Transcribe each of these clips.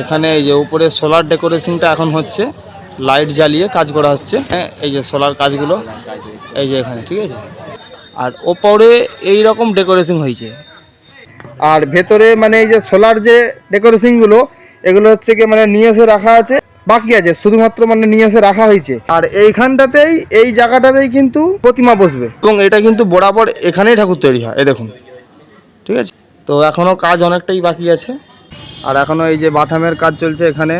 এখানে এই যে উপরে সোলার ডেকোরেশনটা এখন হচ্ছে, লাইট জ্বালিয়ে কাজ করা হচ্ছে। হ্যাঁ, এই যে সোলার কাজগুলো এই যে এখানে, ঠিক আছে। আর ওপরে এই রকম ডেকোরেশন হয়েছে। আর ভেতরে মানে এই যে সোলার যে ডেকোরেশনগুলো, এগুলো হচ্ছে কি মানে নিয়ে এসে রাখা আছে, বাকি আছে শুধুমাত্র মানে নিয়ে এসে রাখা হয়েছে। আর এইখানটাতেই এই জায়গাটাতেই কিন্তু প্রতিমা বসবে, এবং এটা কিন্তু বরাবর এখানেই ঠাকুর তৈরি হয়, এই দেখুন, ঠিক আছে। তো এখনও কাজ অনেকটাই বাকি আছে। আর এখনও এই যে বাথামের কাজ চলছে এখানে।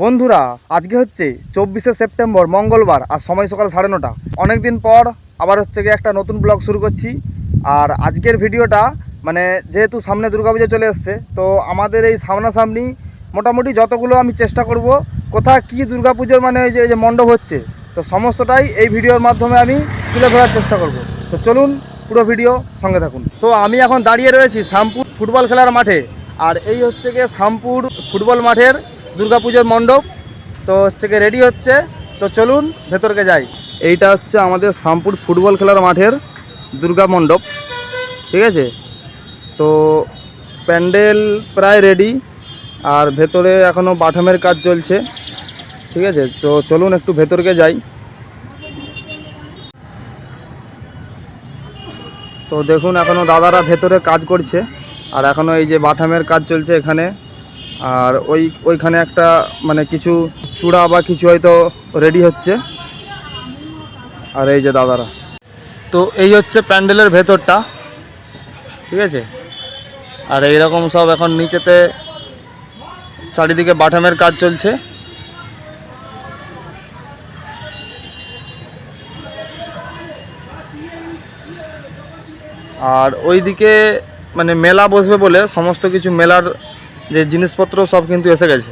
বন্ধুরা, আজকে হচ্ছে 24শে সেপ্টেম্বর, মঙ্গলবার, আর সময় সকাল 9:30। অনেকদিন পর আবার হচ্ছে গিয়ে একটা নতুন ব্লগ শুরু করছি। আর আজকের ভিডিওটা মানে যেহেতু সামনে দুর্গাপুজো চলে এসছে, তো আমাদের এই সামনাসামনি মোটামুটি যতগুলো আমি চেষ্টা করব কোথায় কী দুর্গাপুজোর মানে এই যে মণ্ডপ হচ্ছে, তো সমস্তটাই এই ভিডিওর মাধ্যমে আমি তুলে ধরার চেষ্টা করব। তো চলুন পুরো ভিডিও সঙ্গে থাকুন। তো আমি এখন দাঁড়িয়ে রয়েছি শ্যামপুর ফুটবল খেলার মাঠে। আর এই হচ্ছে গিয়ে শ্যামপুর ফুটবল মাঠের দুর্গাপুজোর মণ্ডপ। তো হচ্ছে গিয়ে রেডি হচ্ছে, তো চলুন ভেতরকে যাই। এইটা হচ্ছে আমাদের শ্যামপুর ফুটবল খেলার মাঠের দুর্গা মণ্ডপ, ঠিক আছে। তো প্যান্ডেল প্রায় রেডি, আর ভেতরে এখনও বাথামের কাজ চলছে, ঠিক আছে। তো চলুন একটু ভেতরকে যাই। তো দেখুন এখনও দাদারা ভেতরে কাজ করছে, আর এখনও এই যে বাথামের কাজ চলছে এখানে। আর ওইখানে একটা মানে কিছু চূড়া বা কিছু হয়তো রেডি হচ্ছে। আর এই যে দাদারা, তো এই হচ্ছে প্যান্ডেলের ভেতরটা, ঠিক আছে। আর এইরকম সব এখন নিচেতে চারিদিকে বাথামের কাজ চলছে। আর ওইদিকে মানে মেলা বসবে বলে সমস্ত কিছু মেলার যে জিনিসপত্র সব কিন্তু এসে গেছে।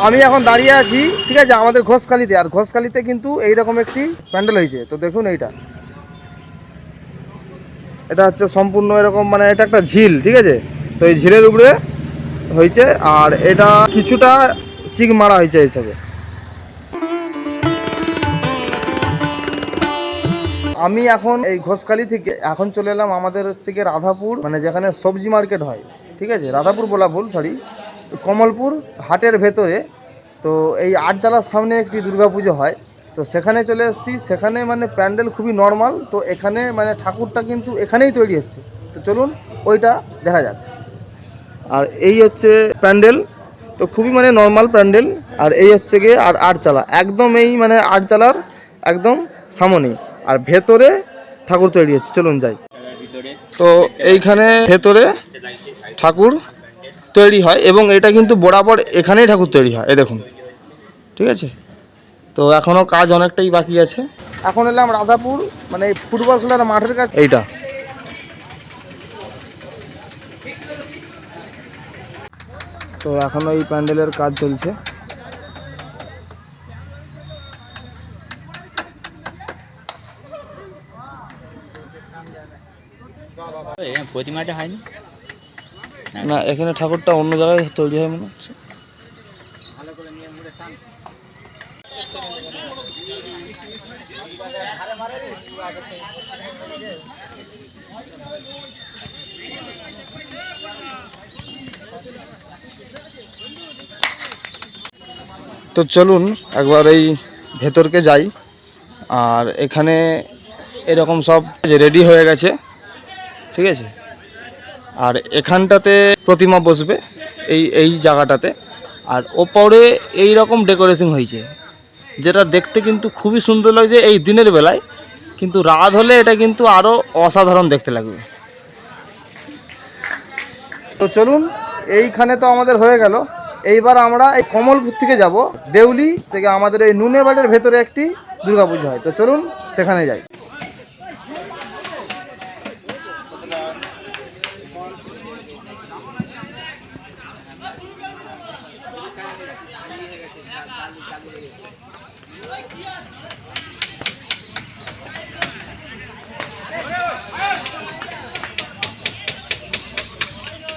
আমি এখন দাঁড়িয়ে আছি, ঠিক আছে, আমাদের ঘোষখালিতে। আর ঘোষখালিতে কিন্তু এইরকম একটি প্যান্ডেল হয়েছে। তো দেখুন এটা হচ্ছে সম্পূর্ণ এরকম মানে এটা একটা ঝিল, ঠিক আছে। তো এই ঝিলের উপরে হয়েছে, আর এটা কিছুটা চিক মারা হয়েছে হিসাবে। আমি এখন এই ঘোষখালি থেকে এখন চলে এলাম আমাদের হচ্ছে গিয়ে রাধাপুর, মানে যেখানে সবজি মার্কেট হয়, ঠিক আছে। রাধাপুর বলা ভুল, সরি, কমলপুর হাটের ভেতরে। তো এই আটচালার সামনে একটি দুর্গাপুজো হয়, তো সেখানে চলে এসেছি। সেখানে মানে প্যান্ডেল খুবই নর্মাল, তো এখানে মানে ঠাকুরটা কিন্তু এখানেই তৈরি হচ্ছে। তো চলুন ওইটা দেখা যাক। আর এই হচ্ছে প্যান্ডেল, তো খুবই মানে নর্মাল প্যান্ডেল। আর এই হচ্ছে গিয়ে আর আটচালা, একদম এই মানে আটচালার একদম সামনে। আর ভেতরে ঠাকুর তৈরি হচ্ছে, চলুন যাই। তো এইখানে ভেতরে ঠাকুর তৈরি হয়, এবং এটা কিন্তু বরাবর এখানেই ঠাকুর তৈরি হয়, এই দেখুন, ঠিক আছে। তো এখনও কাজ অনেকটাই বাকি আছে। এখন এলাম রাধাপুর মানে ফুটবল খেলার মাঠের কাছে, এইটা। তো এখনও এই প্যান্ডেলের কাজ চলছে। প্রতিমাটা হয়নি না, এখানে ঠাকুরটা অন্য জায়গায় তৈরি হয় মনে হচ্ছে। তো চলুন একবার এই ভেতরকে যাই। আর এখানে এরকম সব রেডি হয়ে গেছে, ঠিক আছে। আর এখানটাতে প্রতিমা বসবে, এই জায়গাটাতে। আর ওপরে এই রকম ডেকোরেশন হয়েছে, যেটা দেখতে কিন্তু খুবই সুন্দর লাগছে এই দিনের বেলায়, কিন্তু রাত হলে এটা কিন্তু আরও অসাধারণ দেখতে লাগবে। তো চলুন, এইখানে তো আমাদের হয়ে গেল। এইবার আমরা এই কমলপুর থেকে যাব দেউলি থেকে, আমাদের এই নুনেবাড়ির ভেতরে একটি দুর্গাপুজো হয়। তো চলুন সেখানে যাই।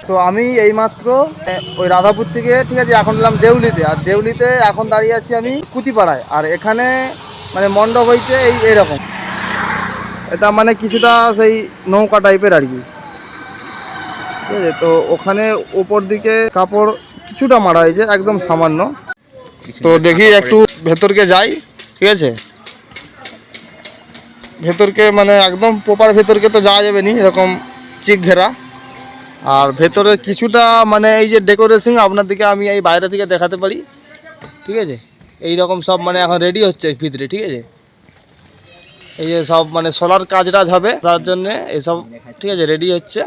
তো তো আমি এইমাত্র ওই রাধাপুর থেকে, ঠিক আছে, এখন এলাম দেউলিতে। আর দেউলিতে এখন দাঁড়িয়ে আছি আমি কুতিপাড়ায়। আর এখানে মানে মণ্ডপ হয়েছে এইরকম, এটা মানে কিছুটা সেই নৌকা টাইপের আর কি, ঠিক আছে। তো ওখানে ওপর দিকে কাপড় কিছুটা মারা হয়েছে, একদম সামান্য। তো দেখি একটু ভেতরকে যাই, ঠিক আছে। ভেতরকে মানে একদম প্রপার ভেতরকে তো যাওয়া যাবে নি, এরকম চিক ঘেরা। আর ভেতরে কিছুটা মানে এই যে ডেকোরেশন আপনাদেরকে আমি এই বাইরে থেকে দেখাতে পারি, ঠিক আছে। এই রকম সব মানে এখন রেডি হচ্ছে ভিতরে, ঠিক আছে। এই যে সব মানে সোলার কাজ টাজ হবে তার জন্যে এইসব, ঠিক আছে, রেডি হচ্ছে।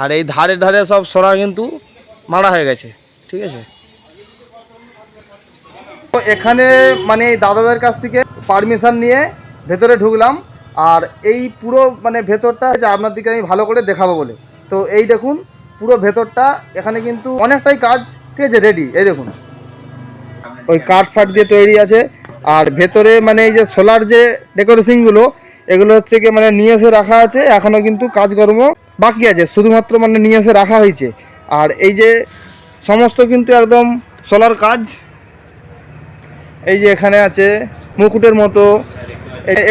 আর এই ধারে ধারে সব সোলার কিন্তু মারা হয়ে গেছে, ঠিক আছে। তো এখানে মানে এই দাদাদের কাছ থেকে পারমিশন নিয়ে ভেতরে ঢুকলাম। আর এই পুরো মানে ভেতরটা যে আপনাদেরকে আমি ভালো করে দেখাবো বলে, তো এই দেখুন পুরো ভেতরটা এখানে কিন্তু অনেকটাই কাজ, ঠিক আছে, রেডি। এই দেখুন ওই কাঠ ফাট দিয়ে তৈরি আছে। আর ভেতরে মানে এই যে সোলার যে ডেকোরেশনগুলো, এগুলো হচ্ছে কি মানে নিয়ে এসে রাখা আছে, এখনও কিন্তু কাজকর্ম বাকি আছে, শুধুমাত্র মানে নিয়ে এসে রাখা হয়েছে। আর এই যে সমস্ত কিন্তু একদম সোলার কাজ, এই যে এখানে আছে মুকুটের মতো,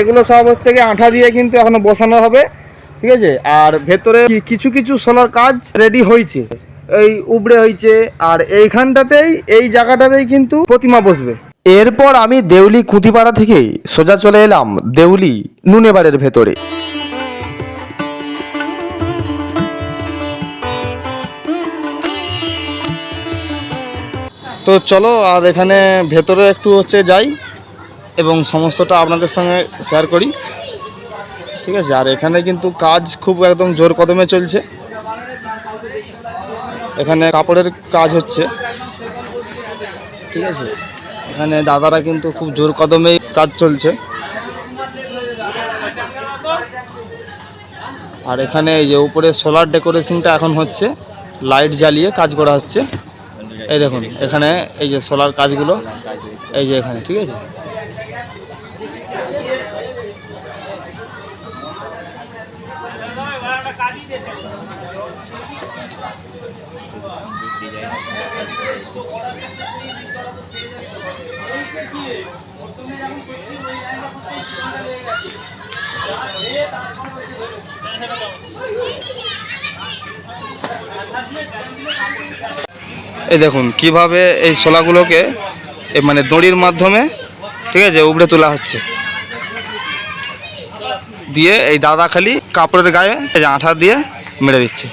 এগুলো সব হচ্ছে কি আঠা দিয়ে কিন্তু এখনো বসানো হবে, ঠিক আছে। আর ভেতরে কিছু কিছু সোলার কাজ রেডি হয়েছে, এই উপড়ে হয়েছে। আর এইখানটাতেই এই জায়গাটাতেই কিন্তু প্রতিমা বসবে। এরপর আমি দেউলি কুতিপাড়া থেকে সোজা চলে এলাম দেউলি নুনেবাড়ের ভেতরে। তো চলো আর এখানে ভেতরে একটু হচ্ছে যাই এবং সমস্তটা আপনাদের সঙ্গে শেয়ার করি, ঠিক আছে। আর এখানে কিন্তু কাজ খুব একদম জোর কদমে চলছে, এখানে কাপড়ের কাজ হচ্ছে, ঠিক আছে। এখানে দাদারা কিন্তু খুব জোর কদমে কাজ চলছে। আর এখানে এই যে উপরে সোলার ডেকোরেশনটা এখন হচ্ছে, লাইট জ্বালিয়ে কাজ করা হচ্ছে। এই দেখুন এখানে এই যে সোলার কাজগুলো, এই যে এখানে, ঠিক আছে। এই দেখুন কিভাবে এই শোলাগুলোকে মানে দড়ির মাধ্যমে, ঠিক আছে, উপড়ে তোলা হচ্ছে, দিয়ে এই দাদা খালি কাপড়ের গায়ে আঠা দিয়ে মেরে দিচ্ছে।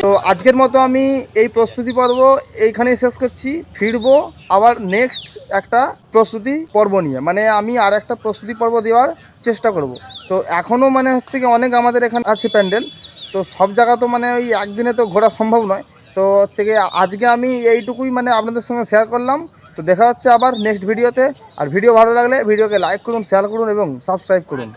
তো আজকের মতো আমি এই প্রস্তুতি পর্ব এইখানেই শেষ করছি। ফিরবো আবার নেক্সট একটা প্রস্তুতি পর্ব নিয়ে, মানে আমি আর একটা প্রস্তুতি পর্ব দেওয়ার চেষ্টা করব। তো এখনও মানে হচ্ছে কি অনেক আমাদের এখানে আছে প্যান্ডেল, তো সব জায়গা তো মানে ওই একদিনে তো ঘোরা সম্ভব নয়। তো হচ্ছে কি আজকে আমি এইটুকুই মানে আপনাদের সঙ্গে শেয়ার করলাম। তো দেখা হচ্ছে আবার নেক্সট ভিডিওতে। আর ভিডিও ভালো লাগলে ভিডিওকে লাইক করুন, শেয়ার করুন এবং সাবস্ক্রাইব করুন।